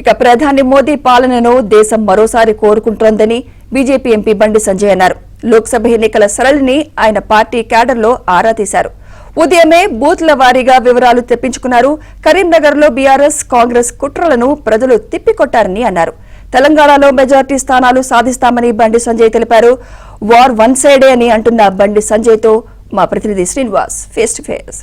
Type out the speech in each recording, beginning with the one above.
ఇక ప్రధాని మోదీ పాలనను దేశం మరోసారి కోరుకుంటోందని బీజేపీ ఎంపీ బండి సంజయ్ అన్నారు. లోక్సభ ఎన్నికల సరళిని ఆయన పార్టీ క్యాడర్లో ఆరా తీశారు. ఉదయమే బూత్ల వారీగా వివరాలు తెప్పించుకున్నారు. కరీంనగర్లో బీఆర్ఎస్ కాంగ్రెస్ కుట్రలను ప్రజలు తిప్పికొట్టారని అన్నారు. తెలంగాణలో మెజార్టీ స్థానాలు సాధిస్తామని బండి సంజయ్ తెలిపారు. వార్ వన్ సైడే అని అంటున్న బండి సంజయ్తో మా ప్రతినిధి Srinivas face to face.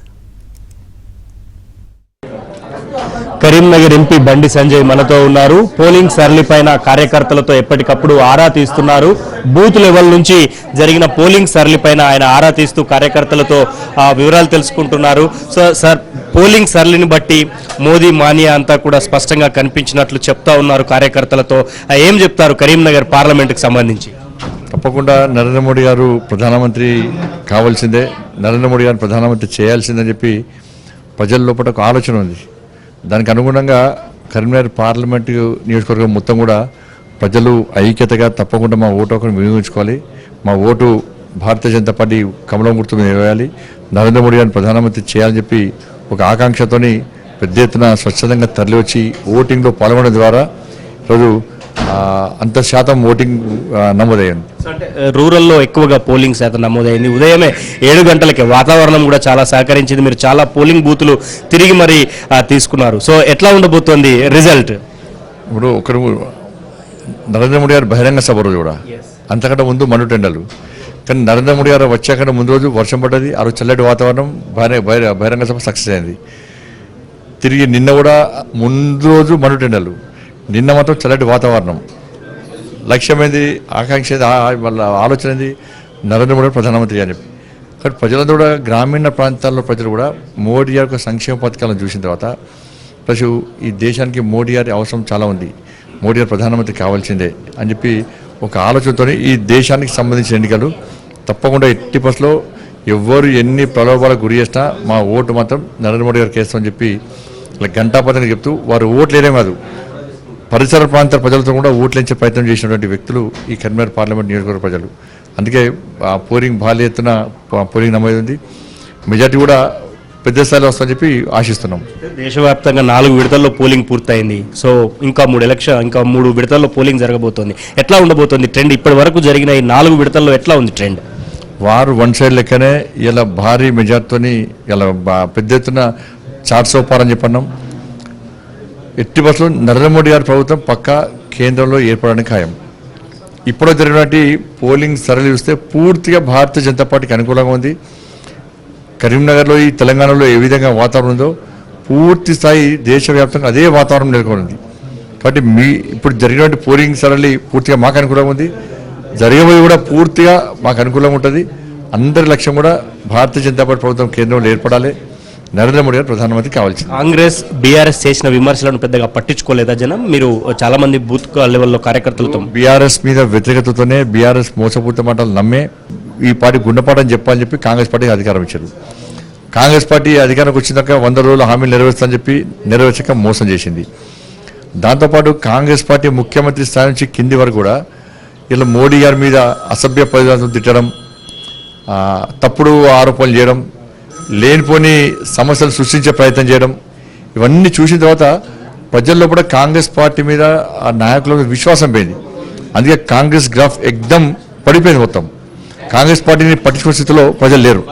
Karimnagar MP Bandi Sanjay మనతో ఉన్నారు. పోలింగ్ సరళిపైన కార్యకర్తలతో ఎప్పటికప్పుడు ఆరా తీస్తున్నారు. బూత్ లెవెల్ నుంచి జరిగిన పోలింగ్ సరళిపైన ఆయన ఆరా తీస్తూ కార్యకర్తలతో వివరాలు తెలుసుకుంటున్నారు. సో సార్, పోలింగ్ సరళిని బట్టి మోదీ మానియా అంతా కూడా స్పష్టంగా కనిపించినట్లు చెప్తా ఉన్నారు కార్యకర్తలతో. ఏం చెప్తారు కరీంనగర్ పార్లమెంట్కి సంబంధించి? తప్పకుండా నరేంద్ర మోడీ గారు ప్రధానమంత్రి కావాల్సిందే, నరేంద్ర మోడీ గారు ప్రధానమంత్రి చేయాల్సిందని చెప్పి ప్రజల లోపల ఒక ఆలోచన ఉంది. దానికి అనుగుణంగా కరీంనగర్ పార్లమెంటు నియోజకవర్గం మొత్తం కూడా ప్రజలు ఐక్యతగా తప్పకుండా మా ఓటు ఒకరిని వినియోగించుకోవాలి, మా ఓటు భారతీయ జనతా పార్టీ కమలం గుర్తు మీద వేయాలి, నరేంద్ర మోడీ గారిని ప్రధానమంత్రి చేయాలని చెప్పి ఒక ఆకాంక్షతోని పెద్ద ఎత్తున స్వచ్ఛందంగా తరలివచ్చి ఓటింగ్లో పాల్గొనడం ద్వారా ఈరోజు అంత శాతం ఓటింగ్ నమోదయ్యింది. అంటే రూరల్లో ఎక్కువగా పోలింగ్ శాతం నమోదైంది. ఉదయమే 7 గంటలకే వాతావరణం కూడా చాలా సహకరించింది. మీరు చాలా పోలింగ్ బూతులు తిరిగి మరి తీసుకున్నారు. సో ఎట్లా ఉండబోతోంది రిజల్ట్? ఇప్పుడు ఒకరు నరేంద్ర మోడీ గారు బహిరంగ సభ రోజు కూడా, అంతకంటే ముందు మనుటెండలు, కానీ నరేంద్ర మోడీ గారు వచ్చాక ముందు రోజు వర్షం పడ్డది. ఆ రోజు చల్లటి వాతావరణం, బహిరంగ సభ సక్సెస్ అయింది. తిరిగి నిన్న కూడా ముందు రోజు మనుటెండలు, నిన్న మాత్రం చల్లటి వాతావరణం. లక్ష్యమైంది, ఆకాంక్ష వాళ్ళ ఆలోచన ఏంది, నరేంద్ర మోడీ ప్రధానమంత్రి అని చెప్పి. కానీ ప్రజలందరూ కూడా, గ్రామీణ ప్రాంతాల్లో ప్రజలు కూడా మోడీ గారి యొక్క సంక్షేమ పథకాలను చూసిన తర్వాత ప్లస్ ఈ దేశానికి మోడీ గారి అవసరం చాలా ఉంది, మోడీ గారు ప్రధానమంత్రి కావాల్సిందే అని చెప్పి ఒక ఆలోచనతో ఈ దేశానికి సంబంధించిన ఎన్నికలు తప్పకుండా ఎట్టి బస్సులో ఎవ్వరు ఎన్ని ప్రలోభాలకు గురి చేసినా మా ఓటు మాత్రం నరేంద్ర మోడీ గారికి వేస్తామని చెప్పి ఇలా గంటాపదంగా చెప్తూ వారు ఓట్లు వేయడం కాదు, పరిసర ప్రాంతాల ప్రజలతో కూడా ఓట్లించే ప్రయత్నం చేసినటువంటి వ్యక్తులు ఈ కరీంనగర్ పార్లమెంట్ నియోజకవర్గ ప్రజలు. అందుకే పోలింగ్ భారీ ఎత్తున పోలింగ్ నమోదైంది. మెజార్టీ కూడా పెద్ద స్థాయిలో వస్తుందని చెప్పి ఆశిస్తున్నాం. దేశవ్యాప్తంగా 4 విడతల్లో పోలింగ్ పూర్తయింది. సో ఇంకా 3 విడతల్లో పోలింగ్ జరగబోతోంది. ఎట్లా ఉండబోతోంది ట్రెండ్? ఇప్పటి వరకు జరిగిన ఈ 4 విడతల్లో ఎట్లా ఉంది ట్రెండ్? వారు వన్ సైడ్ లెక్కనే ఇలా భారీ మెజార్టీతోని ఇలా పెద్ద ఎత్తున 400 పార్ అని చెప్పన్నాం. ఎట్టి బస్సులో నరేంద్ర మోడీ గారి ప్రభుత్వం పక్కా కేంద్రంలో ఏర్పడడానికి ఖాయం. ఇప్పుడు జరిగినటువంటి పోలింగ్ సరళి చూస్తే పూర్తిగా భారతీయ జనతా పార్టీకి అనుకూలంగా ఉంది. కరీంనగర్లో, ఈ తెలంగాణలో ఏ విధంగా వాతావరణం ఉందో పూర్తి స్థాయి దేశవ్యాప్తంగా అదే వాతావరణం నెలకొంది. కాబట్టి ఇప్పుడు జరిగినటువంటి పోలింగ్ సరళి పూర్తిగా మాకు అనుకూలంగా ఉంది. జరగబోయే కూడా పూర్తిగా మాకు అనుకూలంగా ఉంటుంది. అందరి లక్ష్యం కూడా భారతీయ జనతా పార్టీ ప్రభుత్వం కేంద్రంలో ఏర్పడాలి, నరేంద్ర మోడీ గారు ప్రధానమంత్రి కావాల్సింది. కాంగ్రెస్ బీఆర్ఎస్ చేసిన విమర్శలను పెద్దగా పట్టించుకోలేదా జనం? మీరు చాలా మంది బూత్ లెవెల్లో కార్యకర్తలతో బీఆర్ఎస్ మీద వ్యతిరేకతతోనే, బీఆర్ఎస్ మోసపూరిత మాటలు నమ్మే ఈ పార్టీ గుండెపాఠం చెప్పాలని చెప్పి కాంగ్రెస్ పార్టీకి అధికారం ఇచ్చారు. కాంగ్రెస్ పార్టీ అధికారంకి వచ్చినాక 100 రోజుల హామీలు నెరవేర్స్తామని చెప్పి నెరవేర్చక మోసం చేసింది. దాంతోపాటు కాంగ్రెస్ పార్టీ ముఖ్యమంత్రి స్థాయి నుంచి కింది వరకు కూడా ఇలా మోడీ గారి మీద అసభ్య పదార్థం తిట్టడం, తప్పుడు ఆరోపణలు చేయడం, లేనిపోని సమస్యలు సృష్టించే ప్రయత్నం చేయడం, ఇవన్నీ చూసిన తర్వాత ప్రజల్లో కూడా కాంగ్రెస్ పార్టీ మీద ఆ నాయకుల మీద విశ్వాసం పోయింది. అందుకే కాంగ్రెస్ గ్రాఫ్ ఎక్దమ్ పడిపోయింది. మొత్తం కాంగ్రెస్ పార్టీని పట్టించుకునే స్థితిలో ప్రజలు లేరు.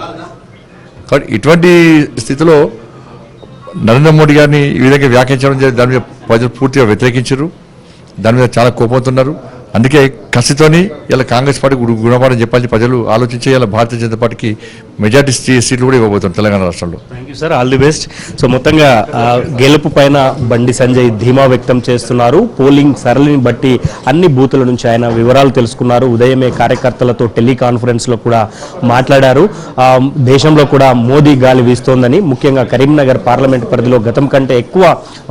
కాబట్టి ఇటువంటి స్థితిలో నరేంద్ర మోడీ గారిని ఈ విధంగా వ్యాఖ్యానించడం దాని మీద ప్రజలు పూర్తిగా వ్యతిరేకించారు, దాని మీద చాలా కోపంతున్నారు. అందుకే కసితోని ఇలా కాంగ్రెస్ పార్టీ గుణపాఠం చెప్పాలని ప్రజలు ఆలోచించే ఇలా భారతీయ జనతా పార్టీకి మెజార్టీ సీట్లు కూడా ఇవ్వబోతున్నారు తెలంగాణ రాష్ట్రంలో. Thank you sir, all the best. So మొత్తంగా గెలుపు పైన బండి సంజయ్ ధీమా వ్యక్తం చేస్తున్నారు. పోలింగ్ సరళిని బట్టి అన్ని బూతుల నుంచి ఆయన వివరాలు తెలుసుకున్నారు. ఉదయమే కార్యకర్తలతో టెలికాన్ఫరెన్స్లో కూడా మాట్లాడారు. దేశంలో కూడా మోదీ గాలి వీస్తోందని, ముఖ్యంగా కరీంనగర్ పార్లమెంట్ పరిధిలో గతం కంటే ఎక్కువ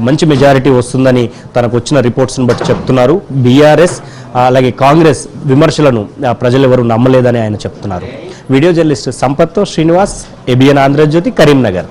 మంచి మెజారిటీ వస్తుందని తనకు వచ్చిన రిపోర్ట్స్ను బట్టి చెప్తున్నారు. బీఆర్ఎస్ అలాగే కాంగ్రెస్ విమర్శలను ప్రజలు ఎవరు నమ్మలేదని ఆయన చెప్తున్నారు. వీడియో జర్నలిస్ట్ సంపత్తో శ్రీనివాస్, ఏబిఎన్ ఆంధ్రజ్యోతి, కరీంనగర్.